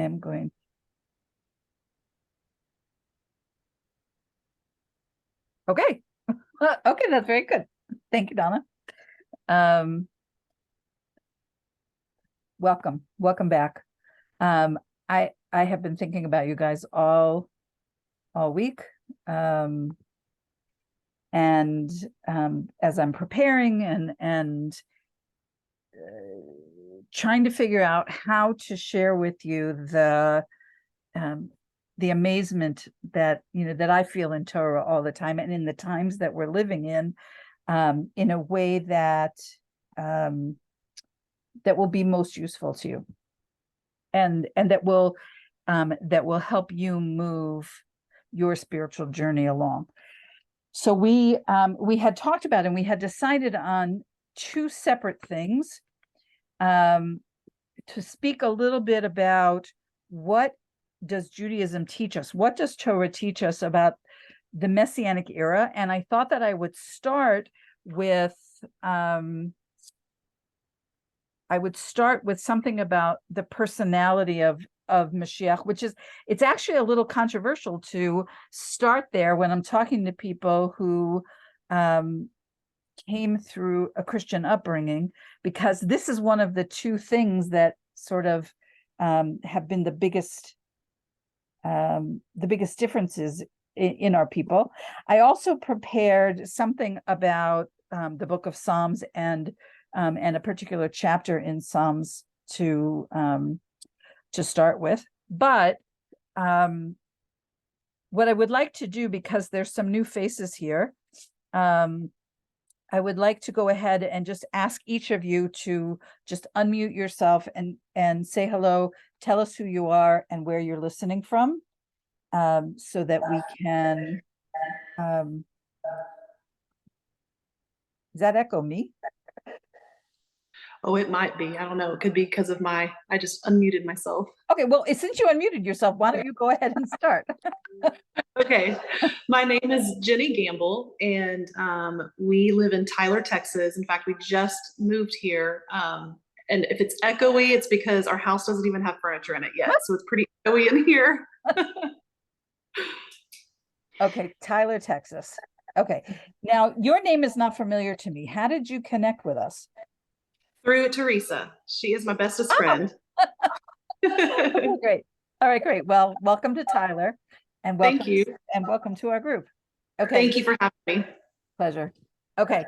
am going. Okay. Okay, that's very good. Thank you, Donna. Welcome back. I have been thinking about you guys all week. And as I'm preparing and trying to figure out how to share with you the amazement that that I feel in Torah all the time, and in the times that we're living in a way that that will be most useful to you, and that will help you move your spiritual journey along. So we had talked about, and we had decided on two separate things, to speak a little bit about what does Judaism teach us? What does Torah teach us about the Messianic era? And I thought that I would start with something about the personality of Moshiach, which is, it's actually a little controversial to start there when I'm talking to people who came through a Christian upbringing, because this is one of the two things that sort of have been the biggest differences in our people. I also prepared something about the book of Psalms and a particular chapter in Psalms to start with. But what I would like to do, because there's some new faces here, I would like to go ahead and just ask each of you to just unmute yourself and say hello, tell us who you are and where you're listening from, so that we can, does that echo me? Oh, it might be. I don't know. It could be because of I just unmuted myself. Okay, well, since you unmuted yourself, why don't you go ahead and start? Okay. My name is Jenny Gamble, and we live in Tyler, Texas. In fact, we just moved here. And if it's echoey, it's because our house doesn't even have furniture in it yet. So it's pretty echoey in here. Okay, Tyler, Texas. Okay. Now, your name is not familiar to me. How did you connect with us? Through Teresa. She is my bestest friend. Okay, great. All right, great. Well, welcome to Tyler, and welcome. Thank you. And welcome to our group. Okay. Thank you for having me. Pleasure. Okay.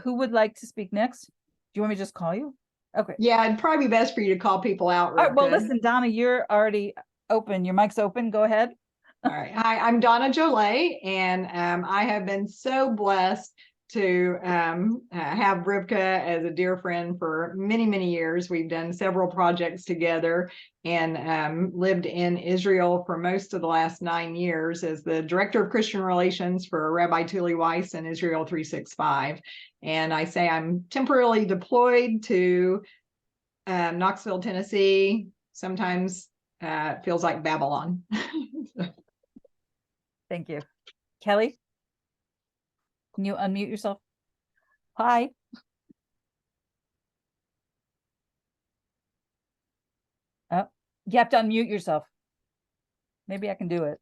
Who would like to speak next? Do you want me to just call you? Okay. Yeah, it'd probably be best for you to call people out. All right, well, listen, Donna, you're already open. Your mic's open. Go ahead. All right. Hi, I'm Donna Jolie, and I have been so blessed to have Rivka as a dear friend for many, many years. We've done several projects together, and lived in Israel for most of the last 9 years as the Director of Christian Relations for Rabbi Tuli Weiss in Israel 365. And I say I'm temporarily deployed to Knoxville, Tennessee. Sometimes it feels like Babylon. Thank you. Kelly, can you unmute yourself? Hi. Oh, you have to unmute yourself. Maybe I can do it.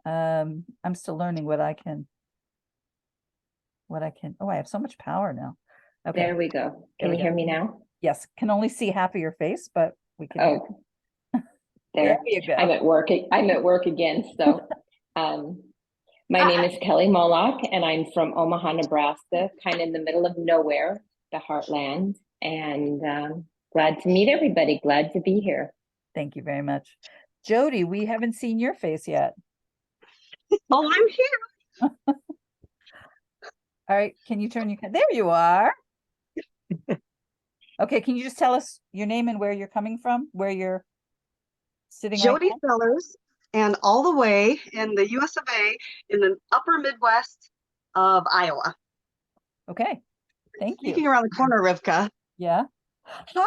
I'm still learning what I can. Oh, I have so much power now. Okay. There we go. Can you hear me now? Yes. Can only see half of your face, but we can. Oh, there you go. I'm at work again. So, my name is Kelly Moloch, and I'm from Omaha, Nebraska, kind of in the middle of nowhere, the heartland. And glad to meet everybody. Glad to be here. Thank you very much. Jody, we haven't seen your face yet. Oh, I'm here. All right. Can you turn your there you are. Okay. Can you just tell us your name and where you're coming from, where you're sitting? Jody Sellers, and all the way in the US of A, in the upper Midwest of Iowa. Okay. Thank you. Speaking around the corner, Rivka. Yeah. So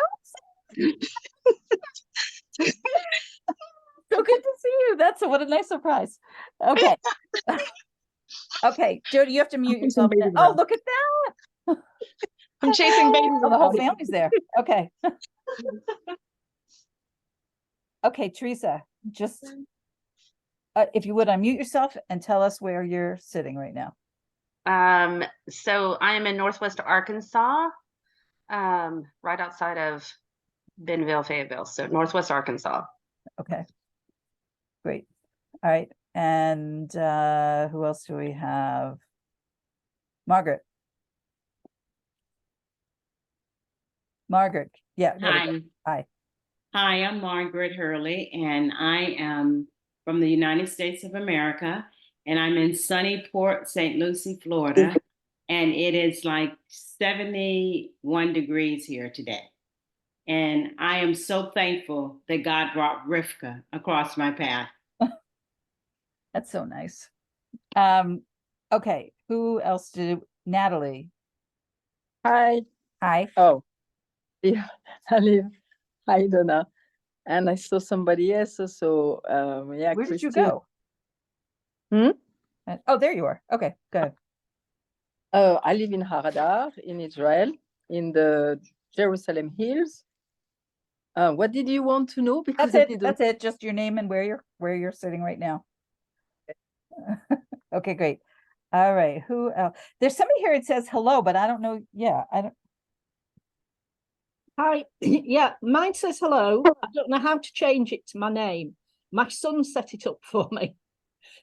good to see you. What a nice surprise. Okay. Okay, Jody, you have to mute yourself. Oh, look at that. I'm chasing babies. Oh, the whole family's there. Okay. Okay, Teresa, just if you would unmute yourself and tell us where you're sitting right now. So I am in Northwest Arkansas, right outside of Bentonville, Fayetteville. So Northwest Arkansas. Okay, great. All right. And who else do we have? Margaret. Margaret. Yeah. there we go. Hi. Hi. Hi, I'm Margaret Hurley, and I am from the United States of America, and I'm in sunny Port St. Lucie, Florida, and it is like 71 degrees here today. And I am so thankful that God brought Rivka across my path. That's so nice. Okay, who else did Natalie? Hi. Hi. Oh, yeah, I live. Hi, Donna. And I saw somebody else. So, yeah, Where did you Christine. go? Oh, there you are. Okay, good. I live in Haradar in Israel, in the Jerusalem Hills. What did you want to know? Because That's I it. didn't. That's it. Just your name and where you're sitting right now. Okay, great. All right. Who else? There's somebody here. It says hello, but I don't know. Yeah, I don't. Hi, yeah, mine says hello. I don't know how to change it to my name. My son set it up for me.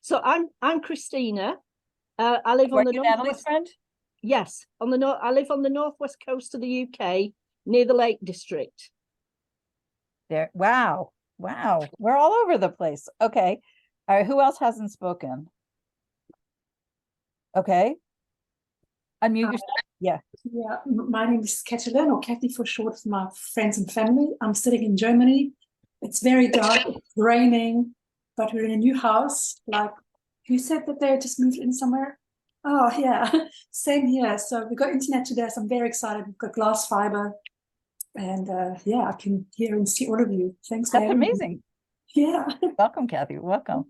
So I'm Christina. I live on the Natalie's friend? Yes, on the north. I live on the northwest coast of the UK, near the Lake District. There. Wow. Wow. We're all over the place. Okay. All right. Who else hasn't spoken? Okay. Unmute yourself. Yeah. Yeah, my name is Katalin, or Kathy for short, for my friends and family. I'm sitting in Germany. It's very dark, it's raining, but we're in a new house. Like, who said that they just moved in somewhere? Oh, yeah, same here. So we got internet today, so I'm very excited. We've got glass fiber, and yeah, I can hear and see all of you. Thanks. That's amazing. Yeah. Welcome, Kathy. Welcome.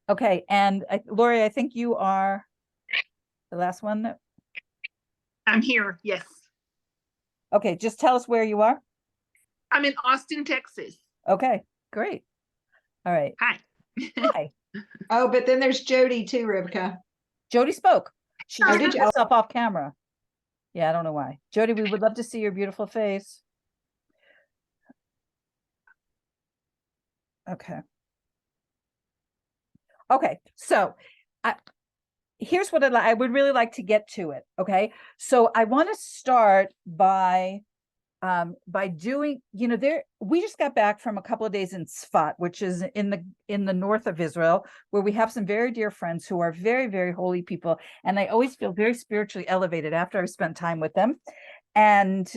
Okay, and Lori, I think you are the last one that. I'm here, yes. Okay, just tell us where you are. I'm in Austin, Texas. Okay, great. All right. Hi. Hi. Oh, but then there's Jody too, Rivka. Jody spoke. She just did put you? herself off camera. Yeah, I don't know why. Jody, we would love to see your beautiful face. Okay. Okay, so here's what I would really like to get to it. Okay, so I want to start by doing, we just got back from a couple of days in Sfat, which is in the north of Israel, where we have some very dear friends who are very, very holy people, and I always feel very spiritually elevated after I've spent time with them. And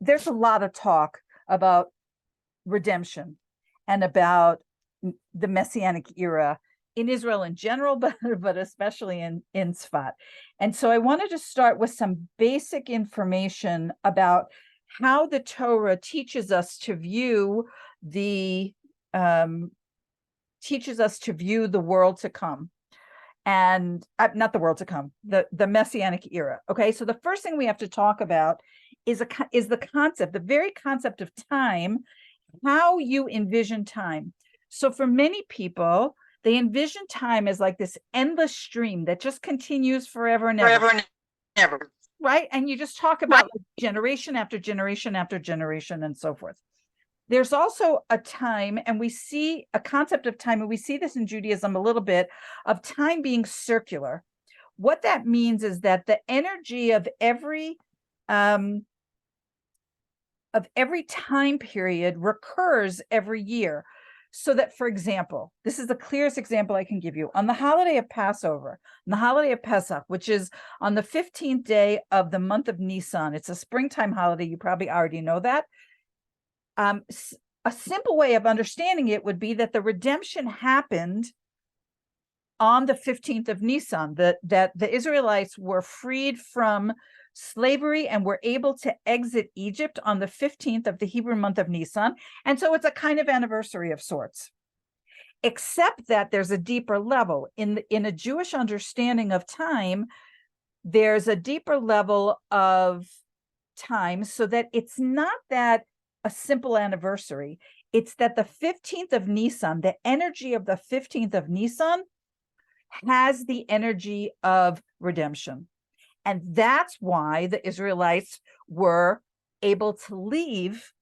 there's a lot of talk about redemption and about the Messianic era in Israel in general, but especially in Sfat. And so I wanted to start with some basic information about how the Torah teaches us to view the world to come, and not the world to come, the Messianic era. Okay, so the first thing we have to talk about is the concept, the very concept of time, how you envision time. So for many people, they envision time as like this endless stream that just continues forever and ever. Right? And you just talk about generation after generation after generation and so forth. There's also a time, and we see a concept of time, and we see this in Judaism a little bit, of time being circular. What that means is that the energy of every time period recurs every year. So that, for example, this is the clearest example I can give you. On the holiday of Passover, on the holiday of Pesach, which is on the 15th day of the month of Nisan, it's a springtime holiday. You probably already know that. A simple way of understanding it would be that the redemption happened on the 15th of Nisan, that the Israelites were freed from slavery and were able to exit Egypt on the 15th of the Hebrew month of Nisan. And so it's a kind of anniversary of sorts, except that there's a deeper level. In a Jewish understanding of time, there's a deeper level of time, so that it's not that a simple anniversary. It's that the 15th of Nisan, the energy of the 15th of Nisan has the energy of redemption. And that's why the Israelites were able to leave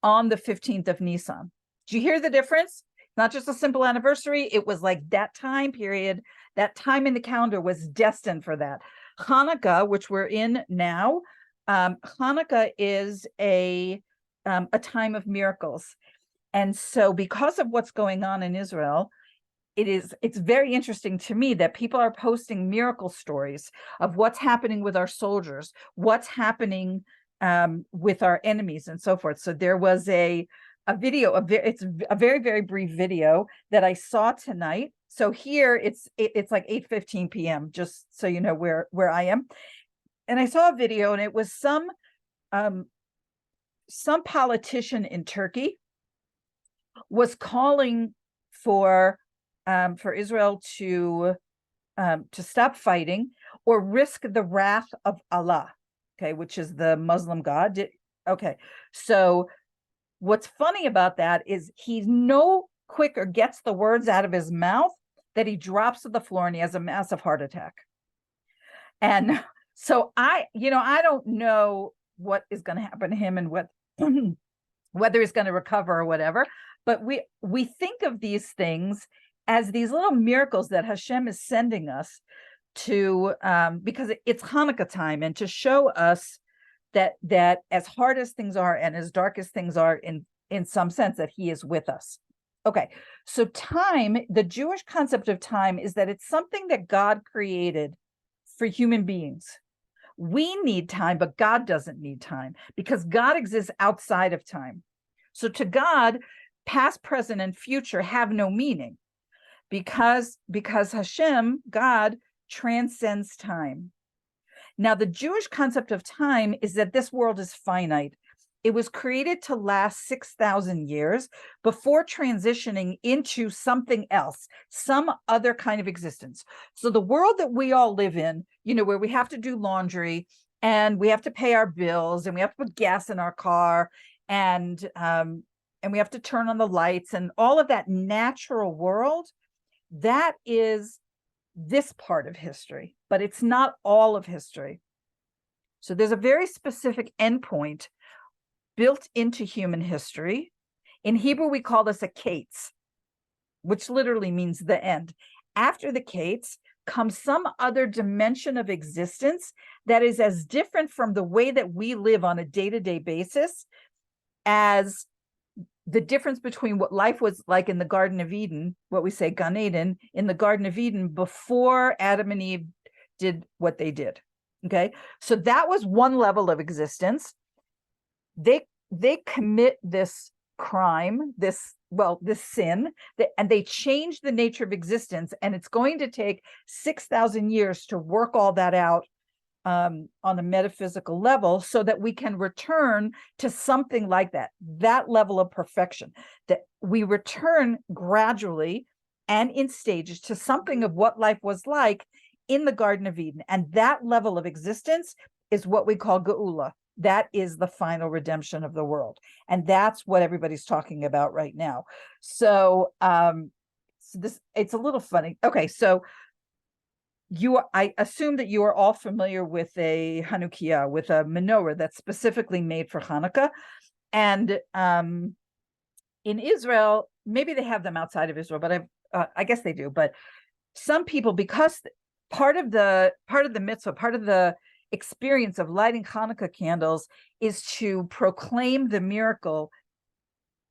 on the 15th of Nisan. Do you hear the difference? Not just a simple anniversary. It was like that time period, that time in the calendar was destined for that. Hanukkah, which we're in now, Hanukkah is a time of miracles. And so because of what's going on in Israel, it's very interesting to me that people are posting miracle stories of what's happening with our soldiers, what's happening with our enemies and so forth. So there was a video, it's a very, very brief video that I saw tonight. So here it's like 8:15 p.m., just so you know where I am. And I saw a video, and it was some politician in Turkey was calling for Israel to stop fighting or risk the wrath of Allah, okay, which is the Muslim God. Okay, so what's funny about that is he no quicker gets the words out of his mouth that he drops to the floor and he has a massive heart attack. And so I don't know what is going to happen to him and what whether he's going to recover or whatever, but we think of these things as these little miracles that Hashem is sending us to, because it's Hanukkah time, and to show us that as hard as things are and as dark as things are, in some sense, that he is with us. Okay, so time, the Jewish concept of time is that it's something that God created for human beings. We need time, but God doesn't need time, because God exists outside of time. So to God, past, present, and future have no meaning, because Hashem, God, transcends time. Now, the Jewish concept of time is that this world is finite. It was created to last 6,000 years before transitioning into something else, some other kind of existence. So the world that we all live in, where we have to do laundry and we have to pay our bills and we have to put gas in our car and we have to turn on the lights and all of that natural world, that is this part of history, but it's not all of history. So there's a very specific endpoint built into human history. In Hebrew, we call this a kates, which literally means the end. After the kates comes some other dimension of existence that is as different from the way that we live on a day-to-day basis as the difference between what life was like in the Garden of Eden, what we say Gan Eden, in the Garden of Eden before Adam and Eve did what they did. Okay, so that was one level of existence. They commit this crime, this sin, and they change the nature of existence, and it's going to take 6,000 years to work all that out on a metaphysical level, so that we can return to something like that level of perfection, that we return gradually and in stages to something of what life was like in the Garden of Eden. And that level of existence is what we call Geula. That is the final redemption of the world. And that's what everybody's talking about right now. So, it's a little funny. Okay, so I assume that you are all familiar with a Hanukkah, with a menorah that's specifically made for Hanukkah. And in Israel, maybe they have them outside of Israel, but I guess they do. But some people, because part of the mitzvah, part of the experience of lighting Hanukkah candles is to proclaim the miracle,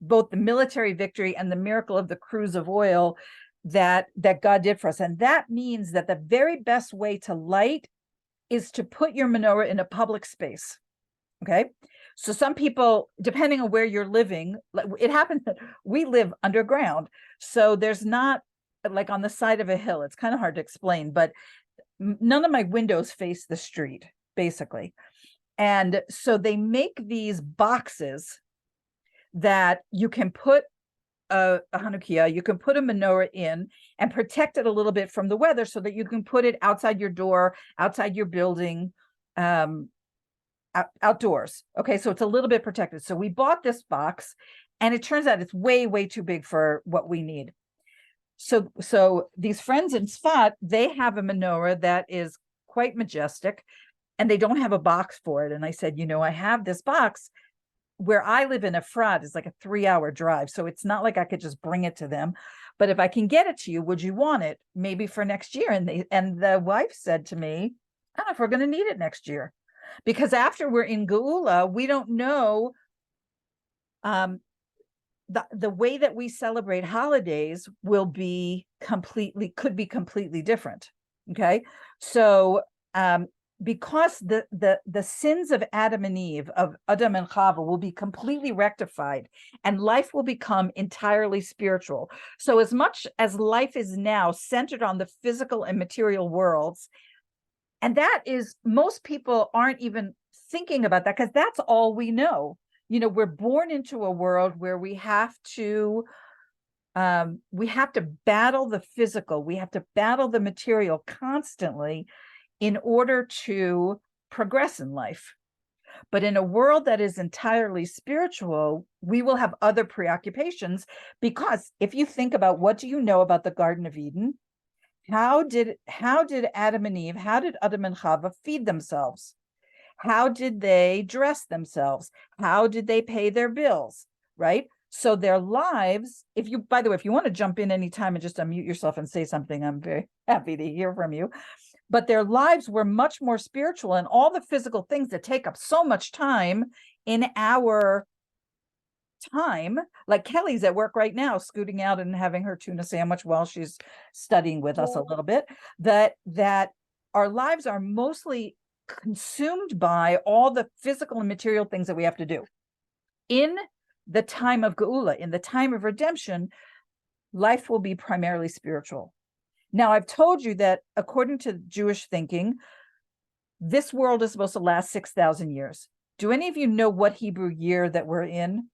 both the military victory and the miracle of the cruse of oil that God did for us. And that means that the very best way to light is to put your menorah in a public space. Okay, so some people, depending on where you're living, it happens that we live underground, so there's not like on the side of a hill. It's kind of hard to explain, but none of my windows face the street, basically. And so they make these boxes that you can put a Hanukkah, you can put a menorah in and protect it a little bit from the weather, so that you can put it outside your door, outside your building, outdoors. Okay, so it's a little bit protected. So we bought this box, and it turns out it's way too big for what we need. So these friends in Sfat, they have a menorah that is quite majestic, and they don't have a box for it. And I said, I have this box. Where I live in Efrat is like a 3-hour drive. So it's not like I could just bring it to them. But if I can get it to you, would you want it? Maybe for next year. And the wife said to me, I don't know if we're going to need it next year. Because after we're in Geula, we don't know the way that we celebrate holidays could be completely different. Okay. So because the sins of Adam and Eve, of Adam and Chava, will be completely rectified, and life will become entirely spiritual. So as much as life is now centered on the physical and material worlds, and that is, most people aren't even thinking about that, because that's all we know. We're born into a world where we have to battle the physical, we have to battle the material constantly in order to progress in life. But in a world that is entirely spiritual, we will have other preoccupations, because if you think about, what do you know about the Garden of Eden? How did Adam and Eve, how did Adam and Chava feed themselves? How did they dress themselves? How did they pay their bills? Right? So their lives, by the way, if you want to jump in anytime and just unmute yourself and say something, I'm very happy to hear from you. But their lives were much more spiritual, and all the physical things that take up so much time in our time, like Kelly's at work right now, scooting out and having her tuna sandwich while she's studying with us a little bit, that our lives are mostly consumed by all the physical and material things that we have to do. In the time of Geula, in the time of redemption, life will be primarily spiritual. Now, I've told you that according to Jewish thinking, this world is supposed to last 6,000 years. Do any of you know what Hebrew year that we're in?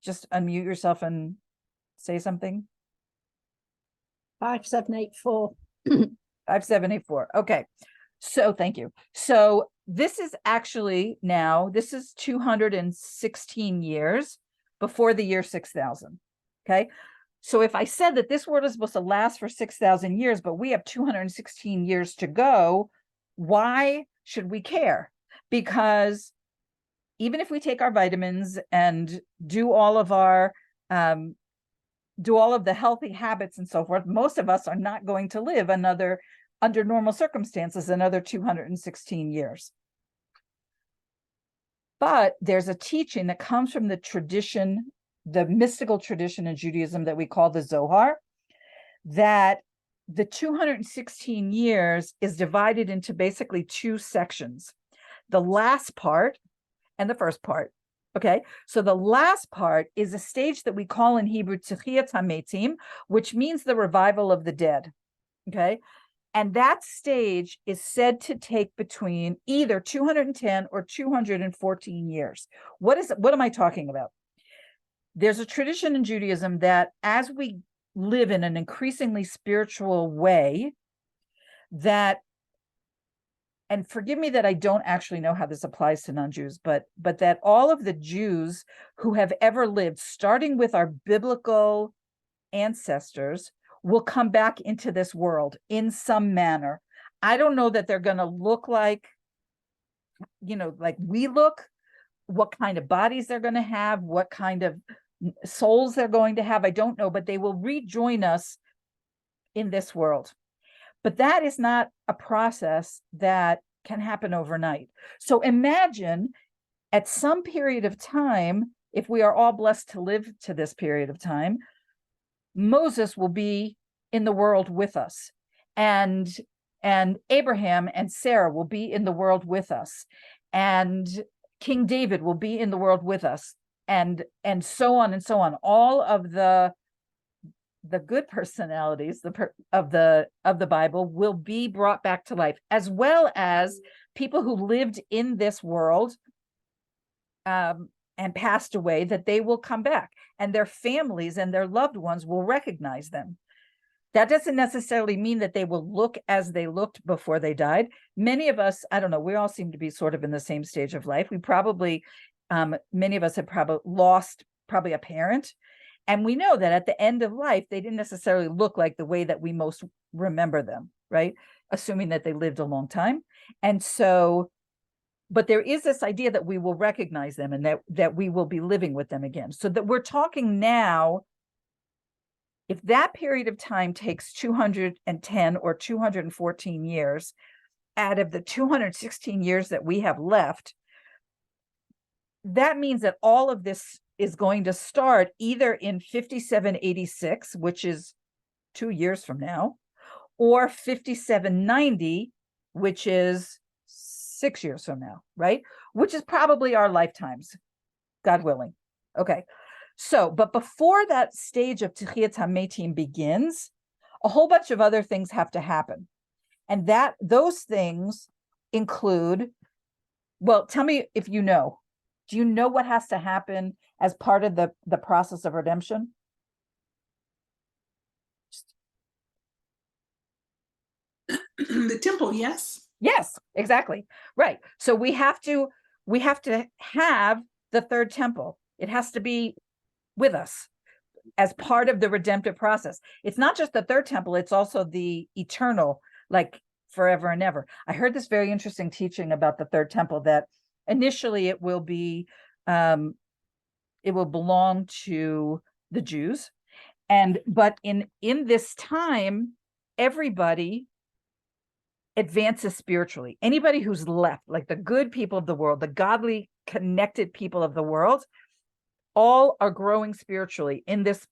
Just unmute yourself and say something. 5784. 5784. Okay. So thank you. So this is actually this is 216 years before the year 6,000. Okay. So if I said that this world is supposed to last for 6,000 years, but we have 216 years to go, why should we care? Because even if we take our vitamins and do all of the healthy habits and so forth, most of us are not going to live under normal circumstances, another 216 years. But there's a teaching that comes from the tradition, the mystical tradition in Judaism that we call the Zohar, that the 216 years is divided into basically two sections, the last part and the first part. Okay, so the last part is a stage that we call in Hebrew Tchiyat HaMetim, which means the revival of the dead. Okay, and that stage is said to take between either 210 or 214 years. What am I talking about? There's a tradition in Judaism that as we live in an increasingly spiritual way, and forgive me that I don't actually know how this applies to non-Jews, but that all of the Jews who have ever lived, starting with our biblical ancestors, will come back into this world in some manner. I don't know that they're going to look like we look, what kind of bodies they're going to have, what kind of souls they're going to have. I don't know, but they will rejoin us in this world. But that is not a process that can happen overnight. So imagine at some period of time, if we are all blessed to live to this period of time, Moses will be in the world with us, and Abraham and Sarah will be in the world with us, and King David will be in the world with us, and so on and so on. All of the good personalities of the Bible will be brought back to life, as well as people who lived in this world and passed away, that they will come back, and their families and their loved ones will recognize them. That doesn't necessarily mean that they will look as they looked before they died. Many of us, I don't know, we all seem to be sort of in the same stage of life. We probably, many of us have probably lost a parent. And we know that at the end of life, they didn't necessarily look like the way that we most remember them, right? Assuming that they lived a long time. And so, but there is this idea that we will recognize them and that we will be living with them again. So that we're talking now, if that period of time takes 210 or 214 years, out of the 216 years that we have left, that means that all of this is going to start either in 5786, which is 2 years from now, or 5790, which is 6 years from now, right? Which is probably our lifetimes, God willing. Okay. So, but before that stage of Techiyat HaMetim begins, a whole bunch of other things have to happen. And those things include, well, tell me if you know. Do you know what has to happen as part of the process of redemption? The temple, yes. Yes, exactly. Right. So we have to have the third temple. It has to be with us as part of the redemptive process. It's not just the third temple, it's also the eternal, like forever and ever. I heard this very interesting teaching about the third temple, that initially it will belong to the Jews. But in this time, everybody advances spiritually. Anybody who's left, like the good people of the world, the godly, connected people of the world, all are growing spiritually in this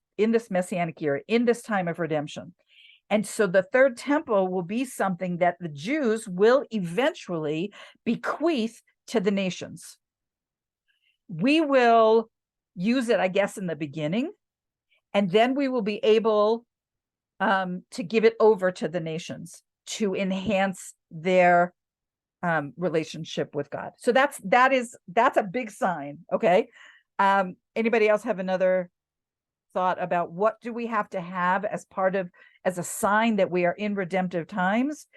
messianic era, in this time of redemption. And so the third temple will be something that the Jews will eventually bequeath to the nations. We will use it, I guess, in the beginning, and then we will be able to give it over to the nations to enhance their relationship with God. So that's a big sign. Okay. Anybody else have another thought about what do we have to have as a sign that we are in redemptive times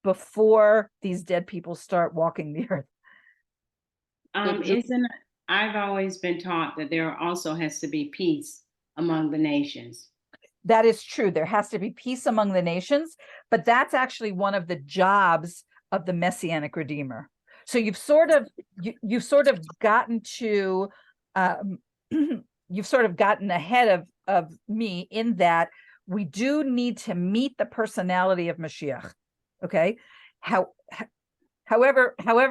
before these dead people start walking the earth? I've always been taught that there also has to be peace among the nations. That is true. There has to be peace among the nations, but that's actually one of the jobs of the Messianic Redeemer. So you've sort of gotten to you've sort of gotten ahead of me in that we do need to meet the personality of Moshiach. Okay. However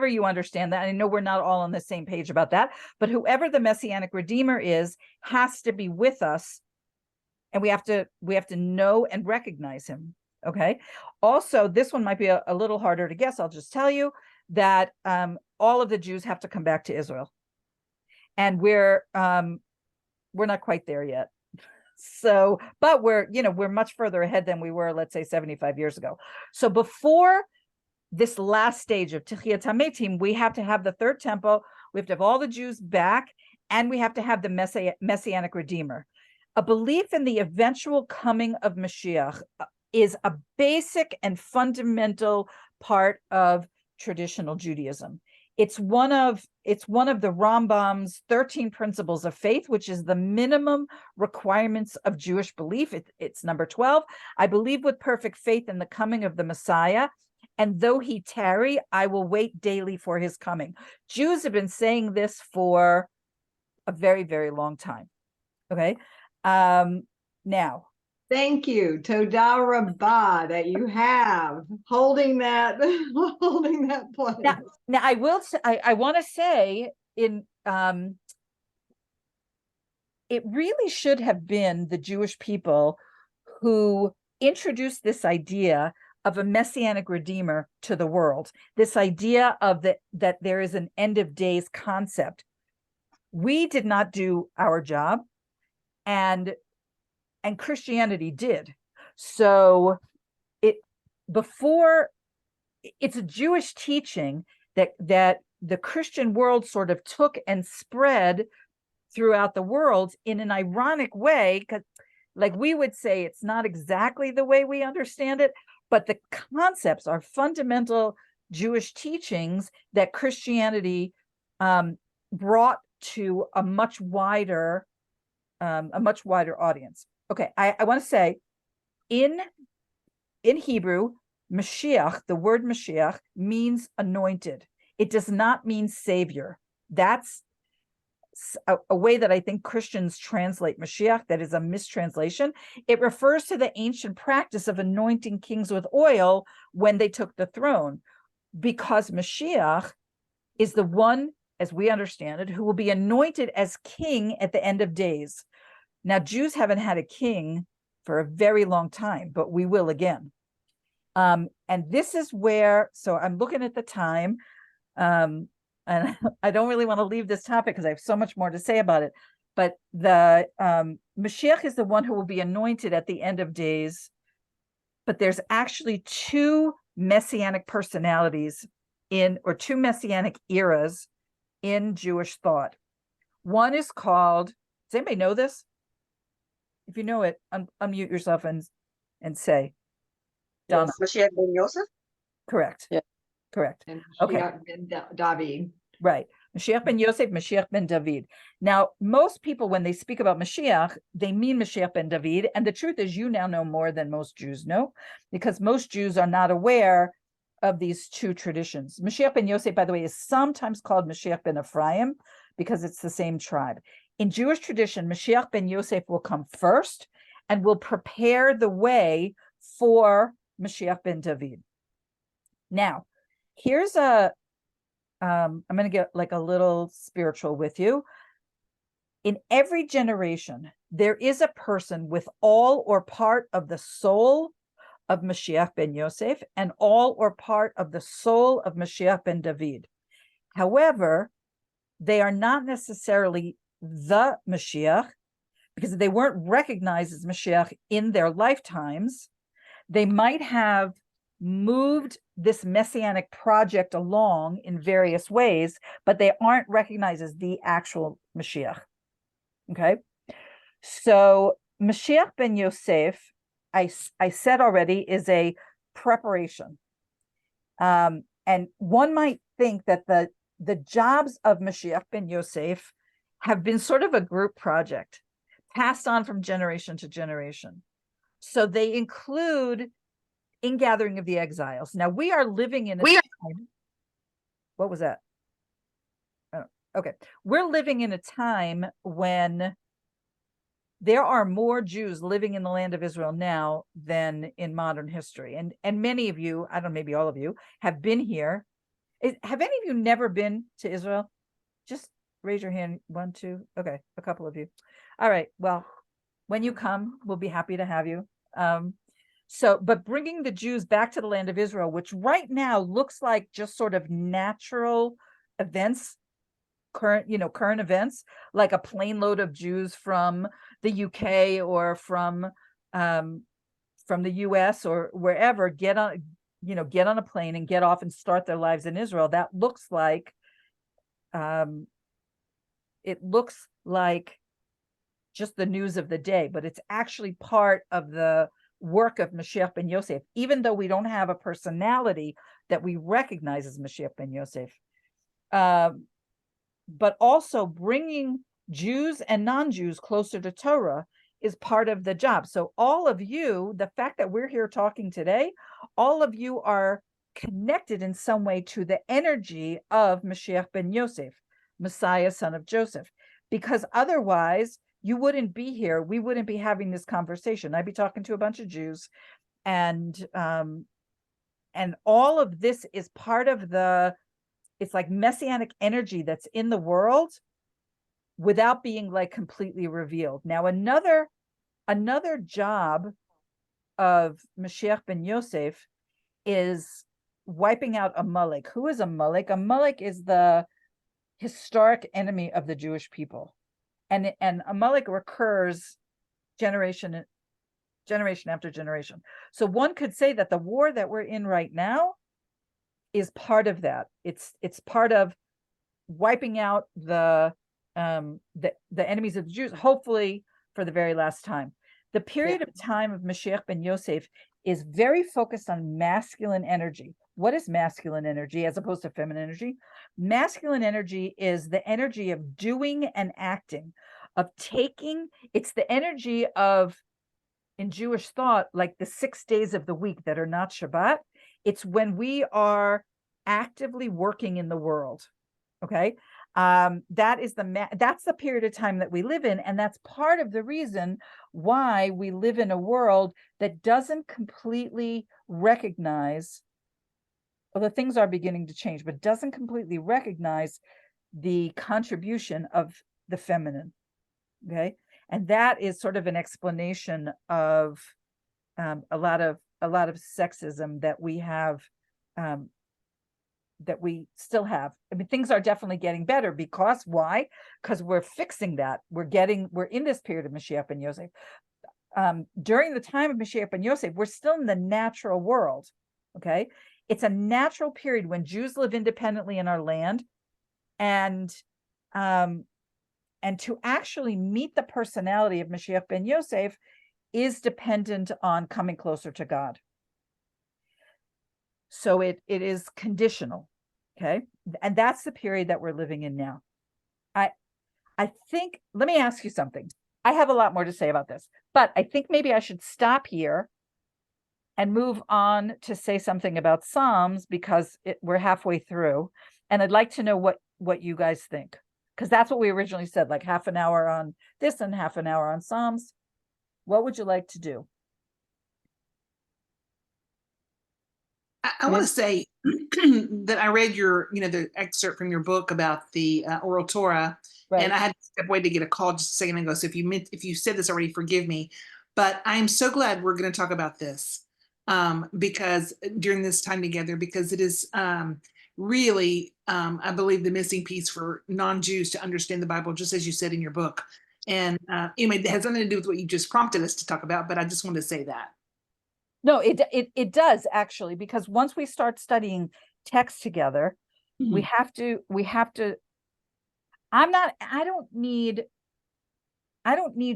you understand that, I know we're not all on the same page about that, but whoever the Messianic Redeemer is has to be with us, and we have to know and recognize him. Okay. Also, this one might be a little harder to guess. I'll just tell you that all of the Jews have to come back to Israel, and we're not quite there yet. So, but we're much further ahead than we were, let's say, 75 years ago. So before this last stage of Techiyat HaMetim, we have to have the third temple, we have to have all the Jews back, and we have to have the Messianic Redeemer. A belief in the eventual coming of Mashiach is a basic and fundamental part of traditional Judaism. It's one of the Rambam's 13 principles of faith, which is the minimum requirements of Jewish belief. It's number 12. I believe with perfect faith in the coming of the Messiah, and though he tarry, I will wait daily for his coming. Jews have been saying this for a very, very long time. Okay. Now. Thank you, Toda Rabbah, that you have holding that place. Now I will say, I want to say it really should have been the Jewish people who introduced this idea of a Messianic Redeemer to the world, this idea of that there is an end of days concept. We did not do our job, and Christianity did. So it's a Jewish teaching that the Christian world sort of took and spread throughout the world in an ironic way, Like we would say it's not exactly the way we understand it, but the concepts are fundamental Jewish teachings that Christianity brought to a much wider audience. Okay, I want to say in Hebrew, Mashiach, the word Mashiach means anointed. It does not mean savior. That's a way that I think Christians translate Mashiach. That is a mistranslation. It refers to the ancient practice of anointing kings with oil when they took the throne, because Mashiach is the one, as we understand it, who will be anointed as king at the end of days. Now, Jews haven't had a king for a very long time, but we will again. And this is where, so I'm looking at the time, and I don't really want to leave this topic because I have so much more to say about it. But the Mashiach is the one who will be anointed at the end of days. But there's actually two messianic personalities two messianic eras in Jewish thought. One is called, does anybody know this? If you know it, unmute yourself and say. Donna. Yes. Moshiach ben Yosef? Correct. Yeah. Correct. And Okay. Moshiach ben David. Right. Mashiach ben Yosef, Mashiach ben David. Now, most people, when they speak about Mashiach, they mean Mashiach ben David. And the truth is, you now know more than most Jews know, because most Jews are not aware of these two traditions. Mashiach ben Yosef, by the way, is sometimes called Mashiach ben Ephraim because it's the same tribe. In Jewish tradition, Mashiach ben Yosef will come first and will prepare the way for Mashiach ben David. Now, here's I'm going to get like a little spiritual with you. In every generation, there is a person with all or part of the soul of Mashiach ben Yosef and all or part of the soul of Mashiach ben David. However, they are not necessarily the Mashiach because they weren't recognized as Mashiach in their lifetimes. They might have moved this messianic project along in various ways, but they aren't recognized as the actual Mashiach. Okay, so Mashiach ben Yosef, I said already, is a preparation. And one might think that the jobs of Mashiach ben Yosef have been sort of a group project, passed on from generation to generation. So they include ingathering of the exiles. Now we are living in a time. What was that? Oh, okay. We're living in a time when there are more Jews living in the land of Israel now than in modern history. And many of you, I don't know, maybe all of you, have been here. Have any of you never been to Israel? Just raise your hand. 1, 2. Okay, a couple of you. All right. Well, when you come, we'll be happy to have you. But bringing the Jews back to the land of Israel, which right now looks like just sort of natural events, current events, like a plane load of Jews from the UK or from the US or wherever get on a plane and get off and start their lives in Israel. That looks like just the news of the day, but it's actually part of the work of Mashiach ben Yosef, even though we don't have a personality that we recognize as Mashiach ben Yosef. But also bringing Jews and non-Jews closer to Torah is part of the job. So all of you, the fact that we're here talking today, all of you are connected in some way to the energy of Mashiach ben Yosef, Messiah, son of Joseph, because otherwise you wouldn't be here. We wouldn't be having this conversation. I'd be talking to a bunch of Jews, and all of this is part of it's like messianic energy that's in the world without being like completely revealed. Now, another job of Mashiach ben Yosef is wiping out Amalek. Who is Amalek? Amalek is the historic enemy of the Jewish people. And Amalek recurs generation after generation. So one could say that the war that we're in right now is part of that. It's part of wiping out the enemies of the Jews, hopefully for the very last time. The period of time of Moshiach ben Yosef is very focused on masculine energy. What is masculine energy as opposed to feminine energy? Masculine energy is the energy of doing and acting, of taking. It's the energy of, in Jewish thought, like the 6 days of the week that are not Shabbat. It's when we are actively working in the world. Okay. That's the period of time that we live in. And that's part of the reason why we live in a world that doesn't completely recognize, although things are beginning to change, but doesn't completely recognize the contribution of the feminine. Okay. And that is sort of an explanation of a lot of sexism that we have, that we still have. I mean, things are definitely getting better because why? Because we're fixing that. We're in this period of Moshiach ben Yosef. During the time of Moshiach ben Yosef, we're still in the natural world. Okay. It's a natural period when Jews live independently in our land, and to actually meet the personality of Moshiach ben Yosef is dependent on coming closer to God. So it is conditional, okay? And that's the period that we're living in now. I think, let me ask you something. I have a lot more to say about this, but I think maybe I should stop here and move on to say something about Psalms, because we're halfway through, and I'd like to know what you guys think, because that's what we originally said, like half an hour on this and half an hour on Psalms. What would you like to do? I want to say that I read the excerpt from your book about the oral Torah, Right. and I had to step away to get a call just a second ago. So if you said this already, forgive me. But I am so glad we're going to talk about this because during this time together, because it is really, I believe, the missing piece for non-Jews to understand the Bible, just as you said in your book. And anyway, it has nothing to do with what you just prompted us to talk about, but I just wanted to say that. No, it does actually, because once we start studying text together, we have to, I don't need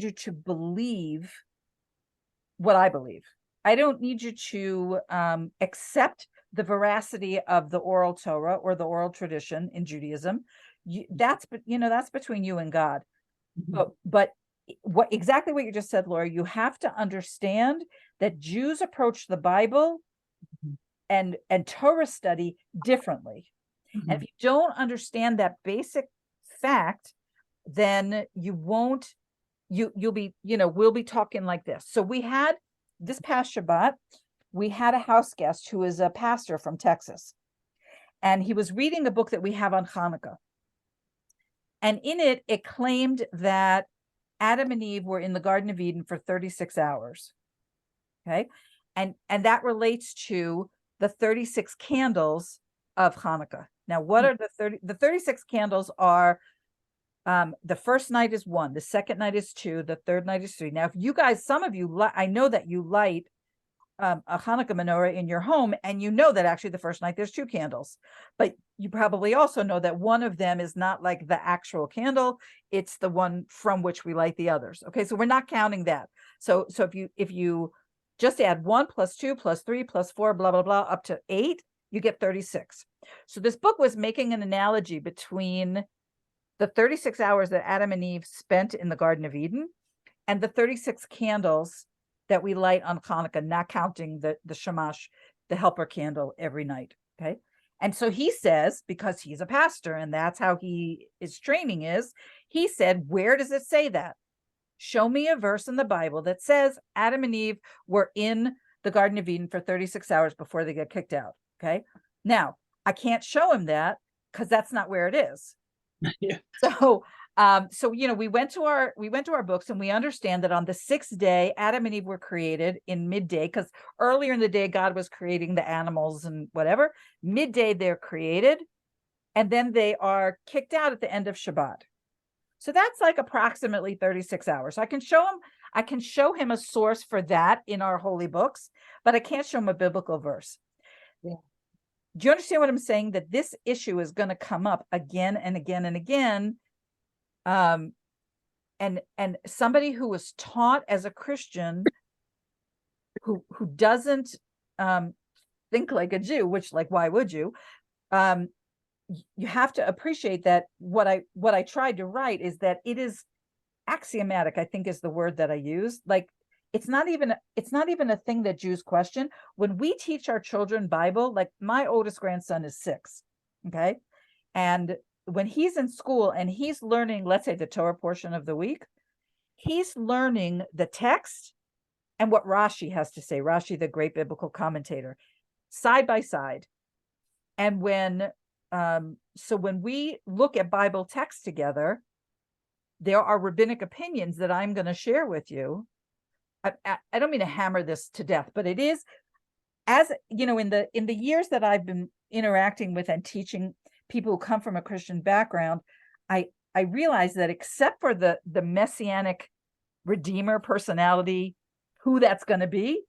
you to believe what I believe. I don't need you to accept the veracity of the oral Torah or the oral tradition in Judaism. That's between you and God. But exactly what you just said, Laura, you have to understand that Jews approach the Bible and Torah study differently. And if you don't understand that basic fact, then we'll be talking like this. So we had this past Shabbat, we had a house guest who is a pastor from Texas, and he was reading a book that we have on Hanukkah. And in it claimed that Adam and Eve were in the Garden of Eden for 36 hours. Okay. And that relates to the 36 candles of Hanukkah. Now, what are the 36 candles are, the first night is 1, the second night is 2, the third night is 3. Now, if you guys, some of you, I know that you light a Hanukkah menorah in your home, and you know that actually the first night there's 2 candles, but you probably also know that one of them is not like the actual candle, it's the one from which we light the others. Okay, so we're not counting that. So if you just add 1 plus 2 plus 3 plus 4 blah blah blah up to 8, you get 36. So this book was making an analogy between the 36 hours that Adam and Eve spent in the Garden of Eden and the 36 candles that we light on Hanukkah, not counting the shamash, the helper candle every night. Okay. And so he says, because he's a pastor and that's how his training is, he said, where does it say that? Show me a verse in the Bible that says Adam and Eve were in the Garden of Eden for 36 hours before they get kicked out. Okay. Now, I can't show him that because that's not where it is. Yeah. So we went to our books, and we understand that on the 6th day, Adam and Eve were created in midday, because earlier in the day, God was creating the animals and whatever. Midday, they're created, and then they are kicked out at the end of Shabbat. So that's like approximately 36 hours. I can show him a source for that in our holy books, but I can't show him a biblical verse. Yeah. Do you understand what I'm saying? That this issue is going to come up again and again and again. and somebody who was taught as a Christian who doesn't think like a Jew, which, like, why would you? You have to appreciate that what I tried to write is that it is axiomatic, I think is the word that I use. Like, it's not even a thing that Jews question. When we teach our children Bible, like my oldest grandson is 6, okay? And when he's in school and he's learning, let's say, the Torah portion of the week, he's learning the text and what Rashi has to say, Rashi, the great biblical commentator, side by side. And when we look at Bible text together, there are rabbinic opinions that I'm going to share with you. I don't mean to hammer this to death, but it is, as you know, in the years that I've been interacting with and teaching people who come from a Christian background, I realize that except for the messianic redeemer personality, who that's going to be,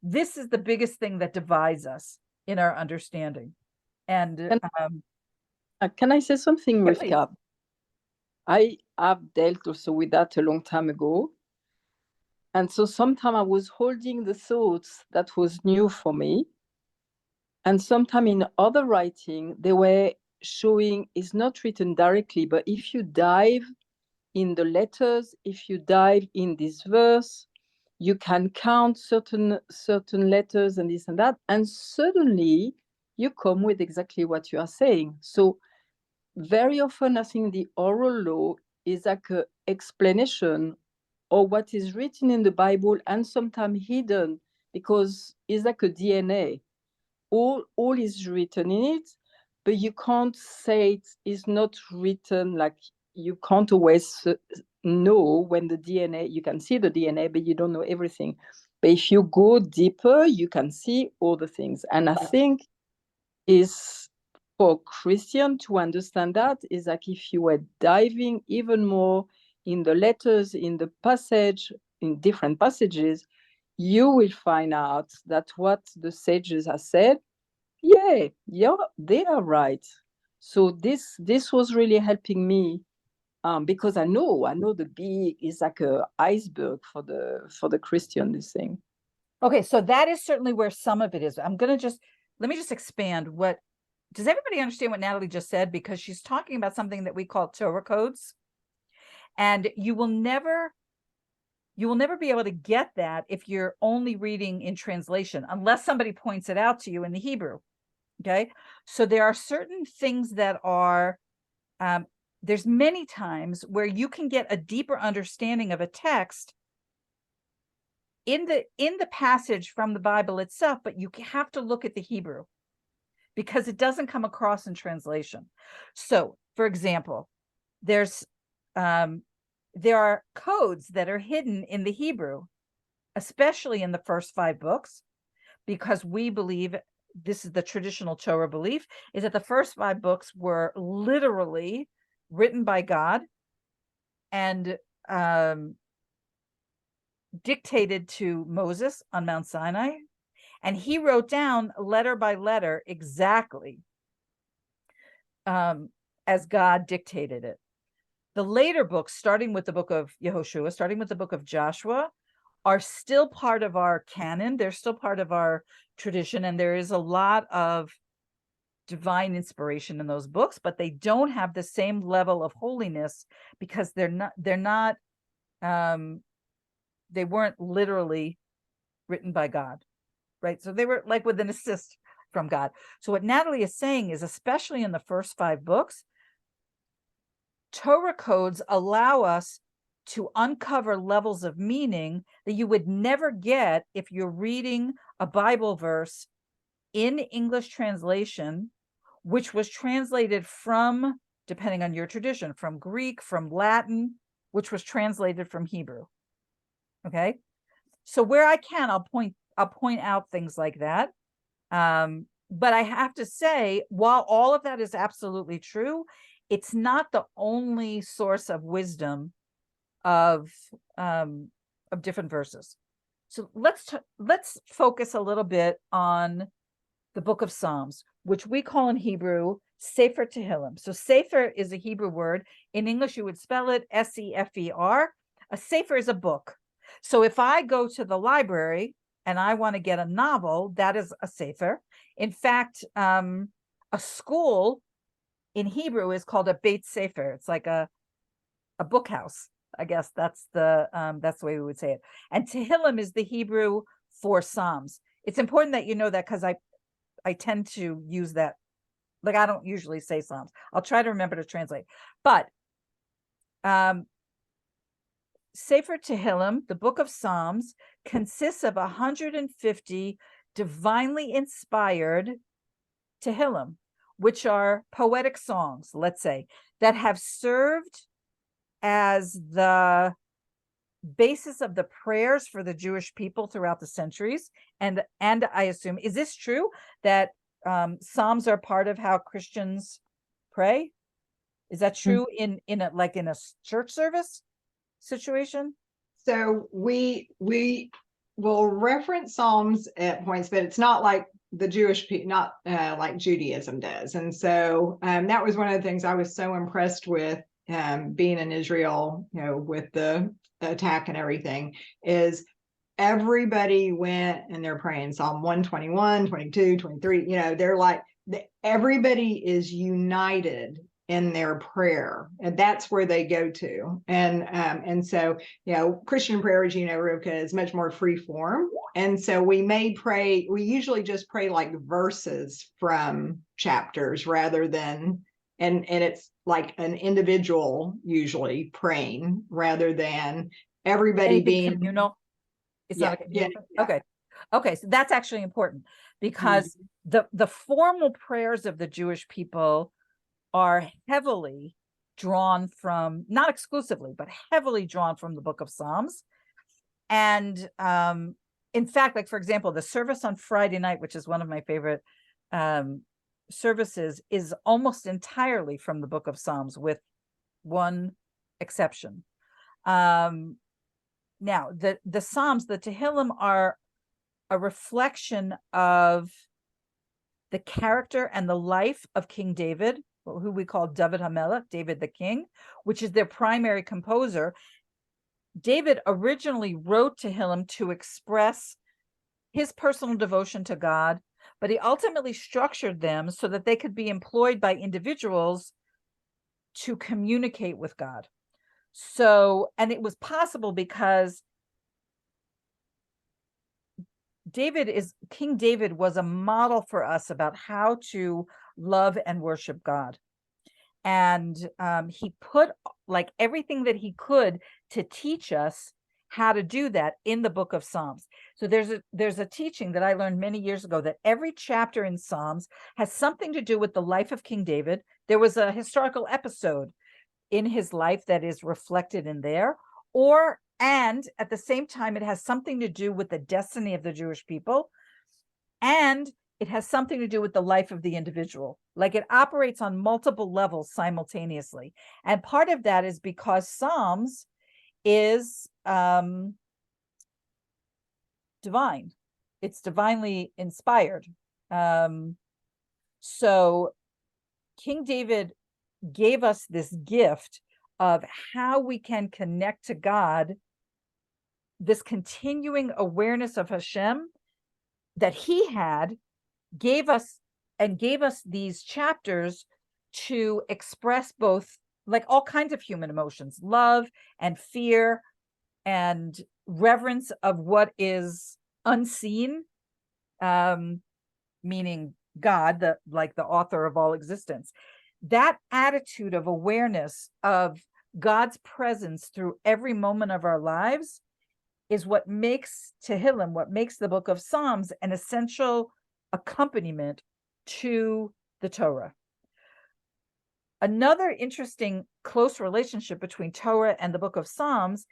this is the biggest thing that divides us in our understanding. And can I say something, yeah, Rivka? I have dealt also with that a long time ago. And so sometimes I was holding the thoughts that was new for me. And sometimes in other writing, they were showing it's not written directly, but if you dive in the letters, if you dive in this verse, you can count certain letters and this and that. And suddenly you come with exactly what you are saying. So very often, I think the oral law is like an explanation of what is written in the Bible and sometimes hidden because it's like a DNA. All is written in it, but you can't say it is not written. Like, you can't always know when the DNA, you can see the DNA, but you don't know everything. But if you go deeper, you can see all the things. And I think is for Christian to understand that is like if you were diving even more in the letters, in the passage, in different passages, you will find out that what the sages have said, yeah, they are right. So this was really helping me because I know the big is like a iceberg for the Christian, this thing. Okay, so that is certainly where some of it is. Let me just expand. Does everybody understand what Natalie just said? Because she's talking about something that we call Torah codes. And you will never be able to get that if you're only reading in translation, unless somebody points it out to you in the Hebrew. Okay, so there are certain things that are, there's many times where you can get a deeper understanding of a text in the passage from the Bible itself, but you have to look at the Hebrew because it doesn't come across in translation. So, for example, there are codes that are hidden in the Hebrew, especially in the first 5 books, because we believe, this is the traditional Torah belief, is that the first 5 books were literally written by God and dictated to Moses on Mount Sinai. And he wrote down letter by letter exactly as God dictated it. The later books, starting with the book of Yehoshua, starting with the book of Joshua, are still part of our canon. They're still part of our tradition. And there is a lot of divine inspiration in those books, but they don't have the same level of holiness because they weren't literally written by God, right? So they were like with an assist from God. So what Natalie is saying is, especially in the first 5 books, Torah codes allow us to uncover levels of meaning that you would never get if you're reading a Bible verse in English translation, which was translated from, depending on your tradition, from Greek, from Latin, which was translated from Hebrew. Okay, so where I can, I'll point out things like that. But I have to say, while all of that is absolutely true, it's not the only source of wisdom of different verses. So let's focus a little bit on the book of Psalms, which we call in Hebrew Sefer Tehillim. So Sefer is a Hebrew word. In English, you would spell it Sefer. A Sefer is a book. So if I go to the library and I want to get a novel, that is a Sefer. In fact, a school in Hebrew is called a Beit Sefer. It's like a book house. I guess that's the way we would say it. And Tehillim is the Hebrew for Psalms. It's important that you know that, because I tend to use that. Like, I don't usually say Psalms. I'll try to remember to translate. But Sefer Tehillim, the book of Psalms, consists of 150 divinely inspired Tehillim, which are poetic songs, let's say, that have served as the basis of the prayers for the Jewish people throughout the centuries. And I assume, is this true, that Psalms are part of how Christians pray? Is that true in a church service situation? So we will reference Psalms at points, but it's not like the Jewish people, not like Judaism does. And so that was one of the things I was so impressed with being in Israel, with the attack and everything, is everybody went and they're praying Psalm 121, 22, 23. They're like, everybody is united in their prayer, and that's where they go to. And so, Christian prayer, as Rivka, is much more free form. And so we usually just pray like verses from chapters rather than, and it's like an individual usually praying rather than everybody Anything being communal. It's not a communal. yeah. Okay, so that's actually important, because the formal prayers of the Jewish people are heavily drawn from, not exclusively, but heavily drawn from the book of Psalms. And in fact, like, for example, the service on Friday night, which is one of my favorite services, is almost entirely from the book of Psalms, with one exception. Now, the Psalms, the Tehillim, are a reflection of the character and the life of King David, who we call David HaMelech, David the King, which is their primary composer. David originally wrote Tehillim to express his personal devotion to God, but he ultimately structured them so that they could be employed by individuals to communicate with God. So, and it was possible because King David was a model for us about how to love and worship God. And he put like everything that he could to teach us how to do that in the book of Psalms. So there's a teaching that I learned many years ago, that every chapter in Psalms has something to do with the life of King David. There was a historical episode in his life that is reflected in there, and at the same time, it has something to do with the destiny of the Jewish people, and it has something to do with the life of the individual. Like, it operates on multiple levels simultaneously. And part of that is because Psalms is divine. It's divinely inspired. So King David gave us this gift of how we can connect to God, this continuing awareness of Hashem that he had, gave us these chapters to express both, like, all kinds of human emotions, love and fear and reverence of what is unseen, meaning God, the author of all existence. That attitude of awareness of God's presence through every moment of our lives is what makes Tehillim, what makes the book of Psalms, an essential accompaniment to the Torah. Another interesting close relationship between Torah and the book of Psalms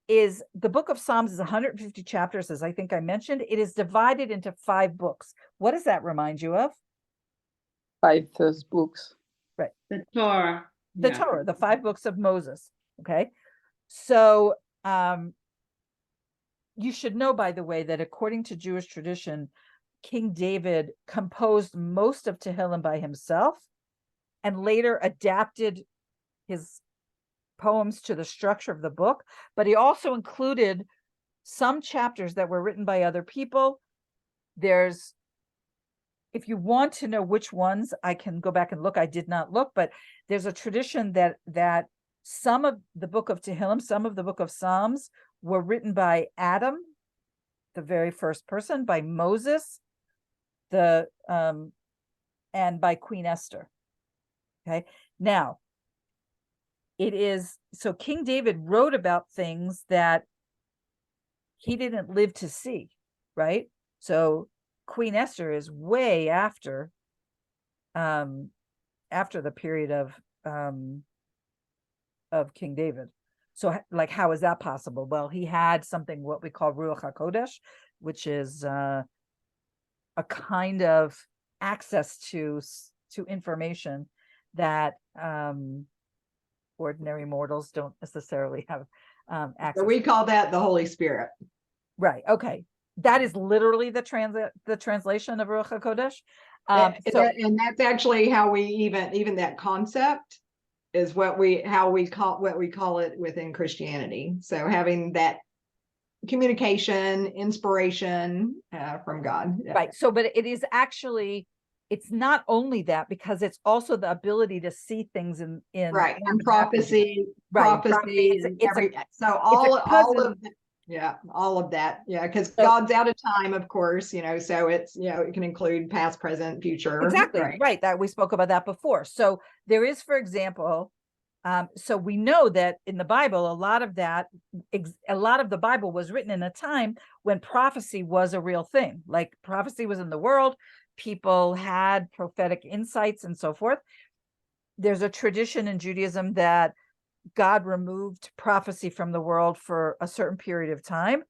is the book of Psalms is 150 chapters, as I think I mentioned. It is divided into 5 books. What does that remind you of? 5 first books. Right. The Torah. The Torah, the 5 books of Moses. Okay. So you should know, by the way, that according to Jewish tradition, King David composed most of Tehillim by himself, and later adapted his poems to the structure of the book, but he also included some chapters that were written by other people. If you want to know which ones, I can go back and look. I did not look, but there's a tradition that some of the book of Tehillim, some of the book of Psalms were written by Adam, the very first person, by Moses, and by Queen Esther. Okay. Now, so King David wrote about things that he didn't live to see, right? So Queen Esther is way after the period of King David. So like, how is that possible? Well, he had something what we call Ruach HaKodesh, which is a kind of access to information that ordinary mortals don't necessarily have access. So we call that the Holy Spirit. Right. Okay. That is literally the translation of Ruach HaKodesh. And that's actually how we even that concept is what we call it within Christianity. So having that communication, inspiration from God. Yeah. Right. So, but it is actually, it's not only that, because it's also the ability to see things in right, and prophecy, right. prophecy. So all of that. Yeah, all of that. Yeah, because God's out of time, of course, so it's, it can include past, present, future. Exactly. Right. That we spoke about that before. So there is, for example, so we know that in the Bible, a lot of the Bible was written in a time when prophecy was a real thing. Like prophecy was in the world, people had prophetic insights and so forth. There's a tradition in Judaism that God removed prophecy from the world for a certain period of time.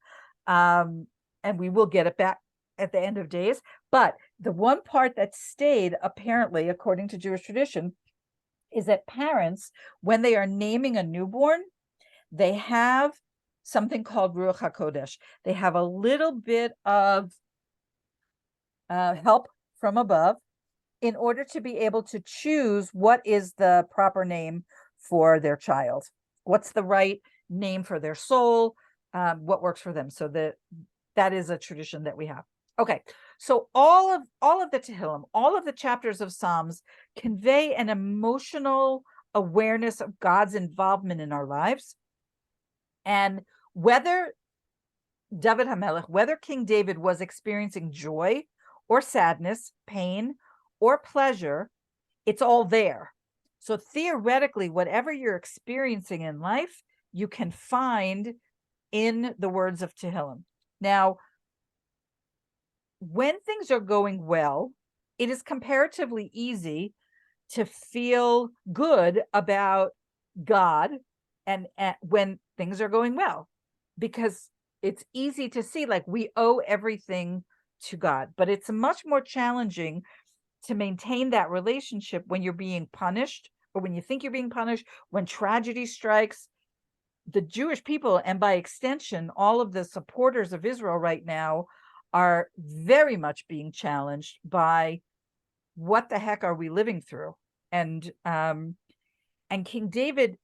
And we will get it back at the end of days. But the one part that stayed, apparently, according to Jewish tradition, is that parents, when they are naming a newborn, they have something called Ruach HaKodesh. They have a little bit of help from above in order to be able to choose what is the proper name for their child. What's the right name for their soul? What works for them? So that is a tradition that we have. Okay, so all of the Tehillim, all of the chapters of Psalms convey an emotional awareness of God's involvement in our lives. And whether King David was experiencing joy or sadness, pain or pleasure, it's all there. So theoretically, whatever you're experiencing in life, you can find in the words of Tehillim. Now, when things are going well, it is comparatively easy to feel good about God and when things are going well, because it's easy to see like we owe everything to God. But it's much more challenging to maintain that relationship when you're being punished, or when you think you're being punished, when tragedy strikes. The Jewish people, and by extension, all of the supporters of Israel right now, are very much being challenged by what the heck are we living through? And King David,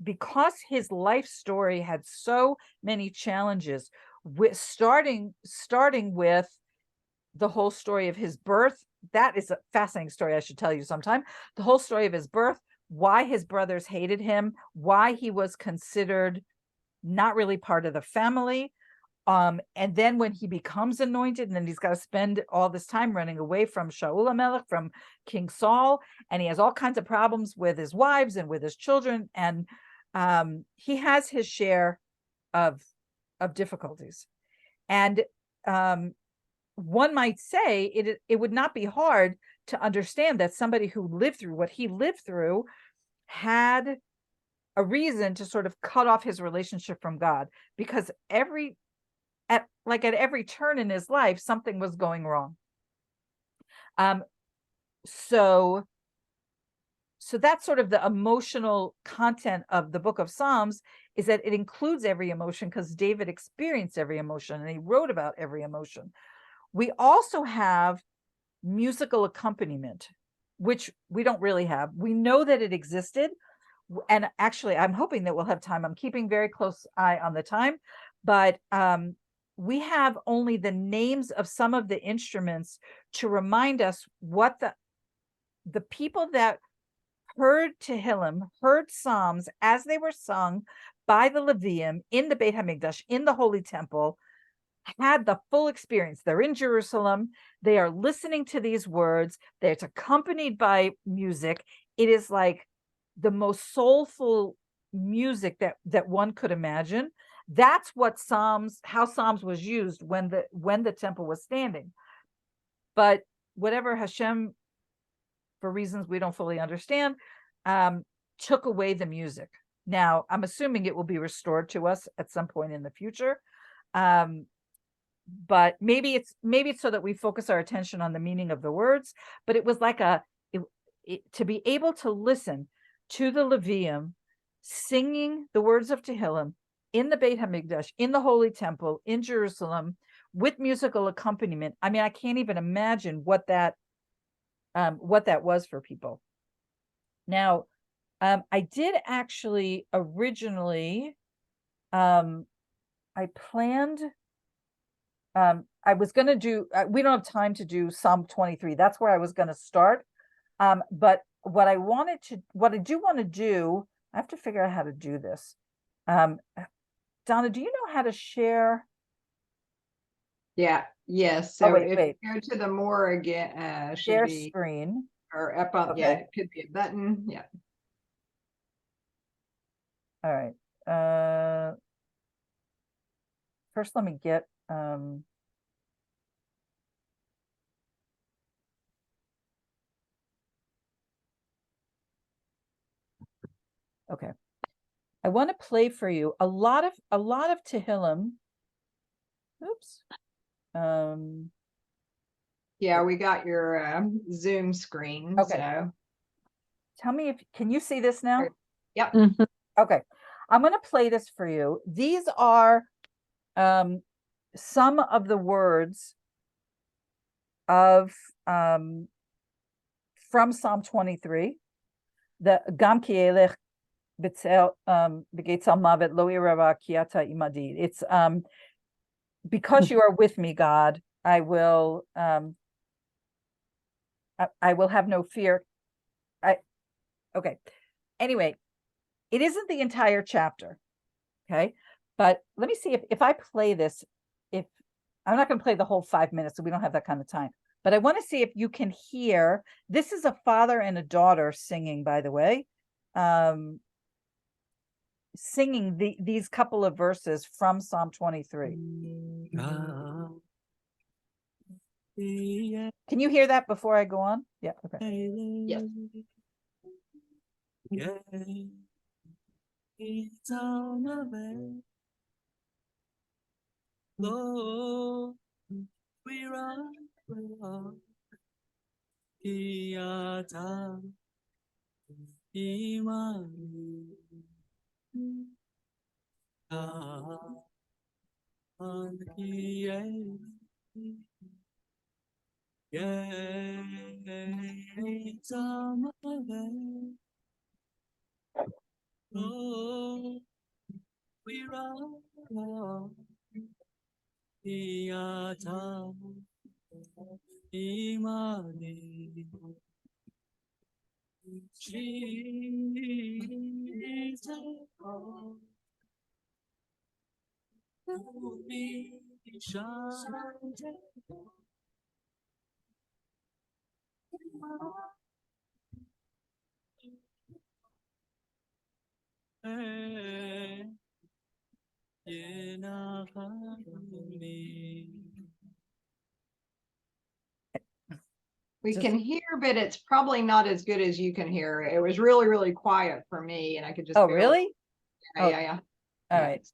because his life story had so many challenges, starting with the whole story of his birth. That is a fascinating story. I should tell you sometime. The whole story of his birth, why his brothers hated him, why he was considered not really part of the family. And then when he becomes anointed, and then he's got to spend all this time running away from Shaul HaMelech, from King Saul, and he has all kinds of problems with his wives and with his children, and he has his share of difficulties. And one might say it would not be hard to understand that somebody who lived through what he lived through had a reason to sort of cut off his relationship from God, because at every turn in his life, something was going wrong. So that's sort of the emotional content of the book of Psalms, is that it includes every emotion, because David experienced every emotion and he wrote about every emotion. We also have musical accompaniment. which we don't really have. We know that it existed. And actually, I'm hoping that we'll have time. I'm keeping very close eye on the time, but we have only the names of some of the instruments to remind us what the people that heard Tehillim, heard Psalms as they were sung by the Levium in the Beit HaMikdash, in the Holy Temple, had the full experience. They're in Jerusalem. They are listening to these words. It's accompanied by music. It is like the most soulful music that one could imagine. That's what how Psalms was used when the temple was standing. But whatever Hashem, for reasons we don't fully understand, took away the music. Now, I'm assuming it will be restored to us at some point in the future. But maybe it's so that we focus our attention on the meaning of the words. But it was like to be able to listen to the Levium singing the words of Tehillim in the Beit HaMikdash, in the Holy Temple, in Jerusalem, with musical accompaniment. I mean, I can't even imagine what that was for people. Now, I did actually originally, I planned, I was going to do, we don't have time to do Psalm 23. That's where I was going to start. But what I do want to do, I have to figure out how to do this. Donna, do you know how to share? Yeah, yes. So wait. if you go to the more again, should Share be screen. or up up. Okay. Yeah, it could be a button. Yeah. All right. First, let me get okay. I want to play for you a lot of Tehillim. Oops. Yeah, we got your Zoom screen. Okay. So Tell me can you see this now? Yep. Mhm. Okay. I'm going to play this for you. These are some of the words of from Psalm 23. The Gam ki elech b'tzel b'geitzal mavet lo irava ki ata imadi. It's because you are with me, God, I will have no fear. Okay. Anyway, it isn't the entire chapter. Okay. But let me see if I play this, I'm not going to play the whole 5 minutes, so we don't have that kind of time. But I want to see if you can hear. This is a father and a daughter singing, by the way, singing these couple of verses from Psalm 23. Can you hear that before I go on? Yeah. Okay. Yes. We can hear, but it's probably not as good as you can hear. It was really, really quiet for me, and I could just. Oh, really? Yeah. All right.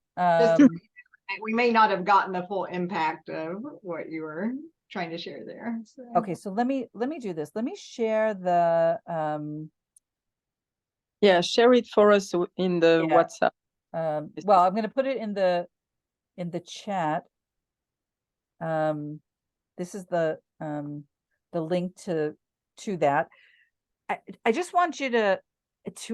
We may not have gotten the full impact of what you were trying to share there. So. Okay, so let me do this. Let me share the Yeah, share it for us in the WhatsApp. Well, I'm going to put it in the chat. This is the link to that. I just want you to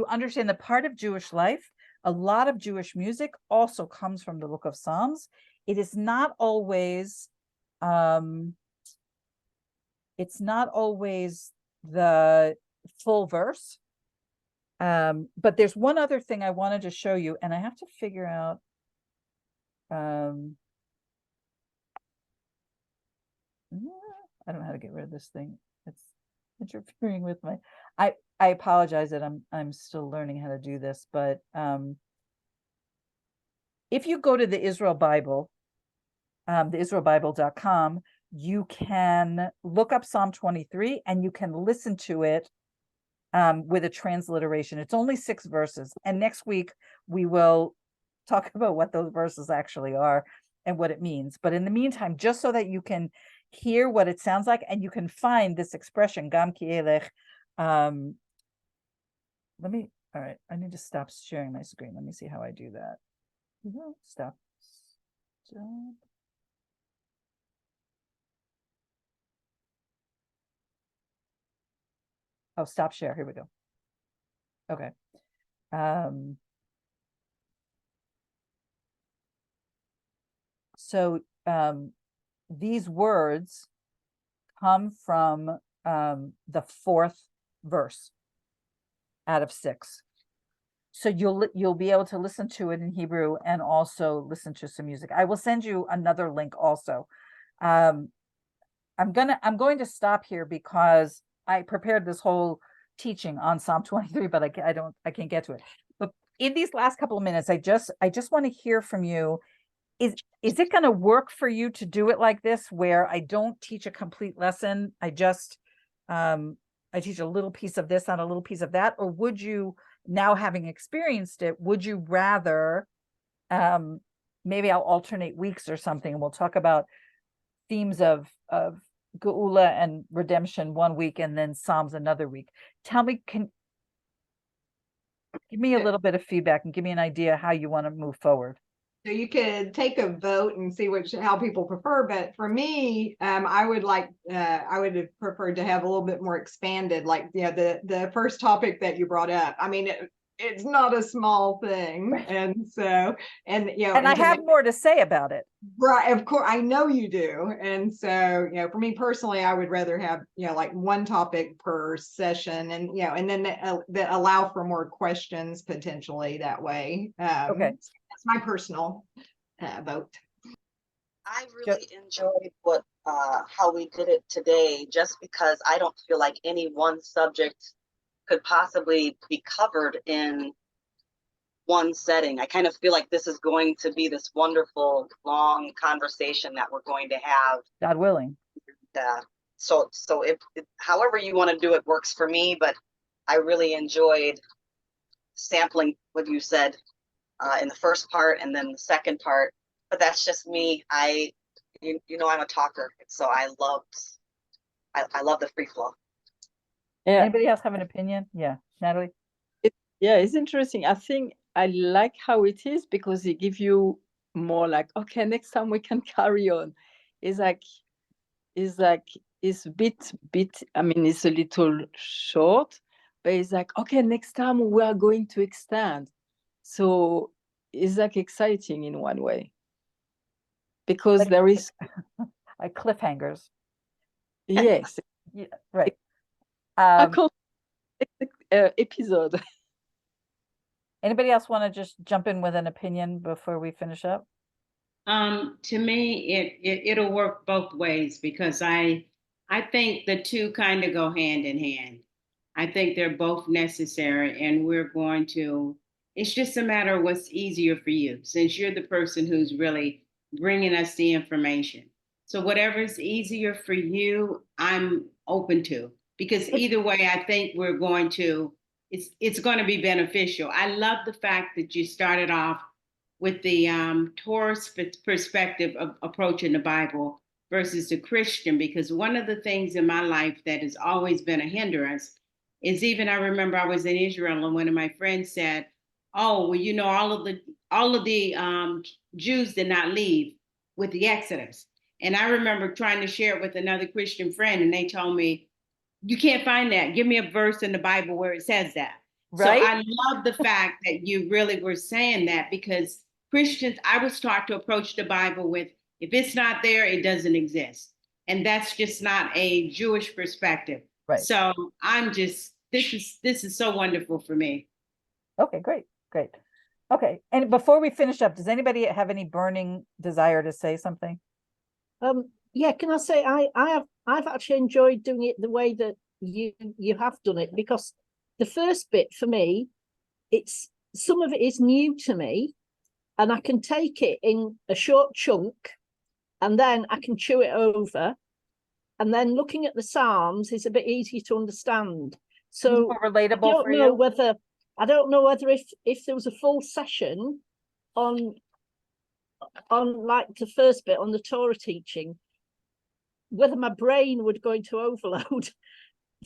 understand the part of Jewish life. A lot of Jewish music also comes from the book of Psalms. It is not always it's not always the full verse. But there's one other thing I wanted to show you, and I have to figure out I don't know how to get rid of this thing. It's interfering with my I apologize that I'm still learning how to do this, but if you go to the Israel Bible, the israelbible.com, you can look up Psalm 23 and you can listen to it with a transliteration. It's only 6 verses. And next week we will talk about what those verses actually are and what it means. But in the meantime, just so that you can hear what it sounds like and you can find this expression, Gam ki elech. All right, I need to stop sharing my screen. Let me see how I do that. Stop. Oh, stop share. Here we go. Okay. So these words come from the 4th verse out of 6. So you'll be able to listen to it in Hebrew and also listen to some music. I will send you another link also. I'm going to stop here because I prepared this whole teaching on Psalm 23, but I can't get to it. But in these last couple of minutes, I just want to hear from you. Is it going to work for you to do it like this, where I don't teach a complete lesson? I just I teach a little piece of this on a little piece of that, or would you, now having experienced it, would you rather maybe I'll alternate weeks or something, and we'll talk about themes of Geula and redemption one week and then Psalms another week. Tell me, give me a little bit of feedback and give me an idea how you want to move forward. So you could take a vote and see how people prefer. But for me, I would have preferred to have a little bit more expanded, like the first topic that you brought up. I mean, it's not a small thing, and so and I have more to say about it. Right, of course, I know you do, and so for me personally, I would rather have like one topic per session, and and then that allow for more questions potentially that way. Okay. That's my personal vote. I really enjoyed how we did it today, just because I don't feel like any one subject could possibly be covered in one setting. I kind of feel like this is going to be this wonderful long conversation that we're going to have, God willing. So if however you want to do it works for me, but I really enjoyed sampling what you said in the first part and then the second part, but that's just me. I'm a talker, so I love the free flow. Yeah. Anybody else have an opinion? Yeah, Natalie? It's interesting. I think I like how it is because it gives you more like, okay, next time we can carry on. It's a bit, I mean, it's a little short, but it's like, okay, next time we are going to extend. So it's like exciting in one way because there is like cliffhangers. Yes. Yeah, right. I call episode. Anybody else want to just jump in with an opinion before we finish up? To me, it'll work both ways because I think the two kind of go hand in hand. I think they're both necessary, and it's just a matter of what's easier for you, since you're the person who's really bringing us the information. So whatever's easier for you, I'm open to, because either way, I think it's going to be beneficial. I love the fact that you started off with the Torah perspective of approaching the Bible versus the Christian, because one of the things in my life that has always been a hindrance is, even I remember I was in Israel and one of my friends said, "Oh, well, all of the Jews did not leave with the Exodus." And I remember trying to share it with another Christian friend, and they told me, you can't find that. Give me a verse in the Bible where it says that. Right. So I love the fact that you really were saying that, because Christians, I was taught to approach the Bible with, if it's not there, it doesn't exist. And that's just not a Jewish perspective. Right. So I'm just, this is so wonderful for me. Okay, great. Okay, and before we finish up, does anybody have any burning desire to say something? Yeah, can I say I've actually enjoyed doing it the way that you have done it, because the first bit for me, it's some of it is new to me, and I can take it in a short chunk, and then I can chew it over, and then looking at the Psalms is a bit easier to understand. So More relatable for you? I don't know whether if there was a full session on like the first bit on the Torah teaching, whether my brain would go into overload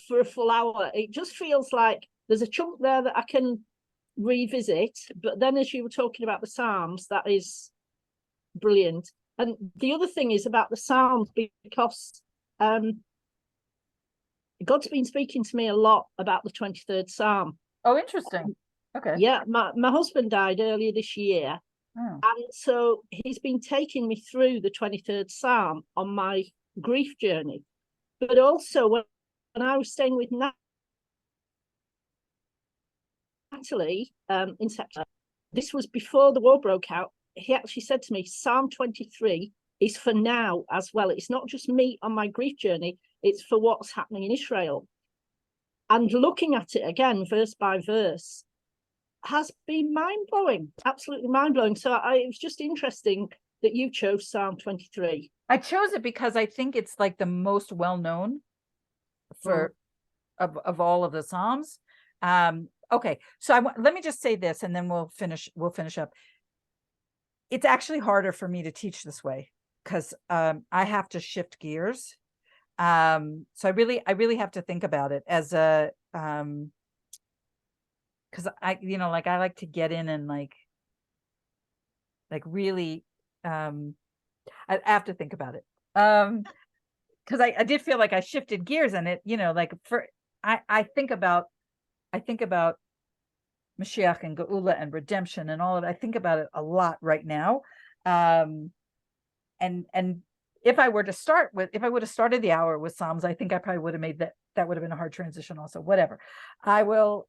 for a full hour. It just feels like there's a chunk there that I can revisit, but then as you were talking about the Psalms, that is brilliant. And the other thing is about the Psalms, because God's been speaking to me a lot about the 23rd Psalm. Oh, interesting. Okay. Yeah, my husband died earlier this year. Oh. And so he's been taking me through the 23rd Psalm on my grief journey. But also when I was staying with Natalie in September, this was before the war broke out, he actually said to me, Psalm 23 is for now as well. It's not just me on my grief journey, it's for what's happening in Israel. And looking at it again, verse by verse, has been mind-blowing, absolutely mind-blowing. So it was just interesting that you chose Psalm 23. I chose it because I think it's like the most well-known for of all of the Psalms. Okay, so let me just say this, and then we'll finish up. It's actually harder for me to teach this way because I have to shift gears. So I really have to think about it as a because I like to get in and like really I have to think about it because I did feel like I shifted gears and it, I think about Moshiach and Geula and redemption and all of it. I think about it a lot right now. And if I would have started the hour with Psalms, I think I probably would have made that would have been a hard transition also. Whatever. I will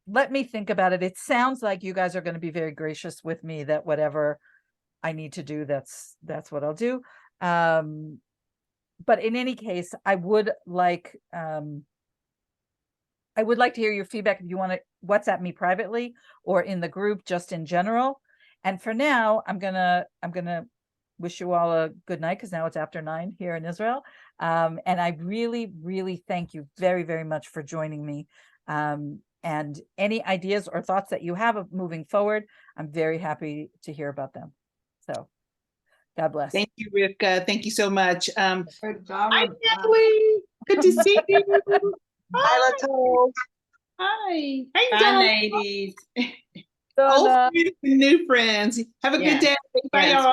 let me think about it. It sounds like you guys are going to be very gracious with me that whatever I need to do, that's what I'll do. But in any case, I would like to hear your feedback if you want to WhatsApp me privately or in the group, just in general. And for now, I'm gonna wish you all a good night because now it's after 9 here in Israel. And I really, really thank you very, very much for joining me. And any ideas or thoughts that you have of moving forward, I'm very happy to hear about them. So God bless. Thank you, Rivka. Thank you so much. Good job. Hi, Natalie. Good to see you. Hi, Lato. Hi. Bye, Hi, ladies. old friends and new friends. Have a good day. Bye, Yes. y'all.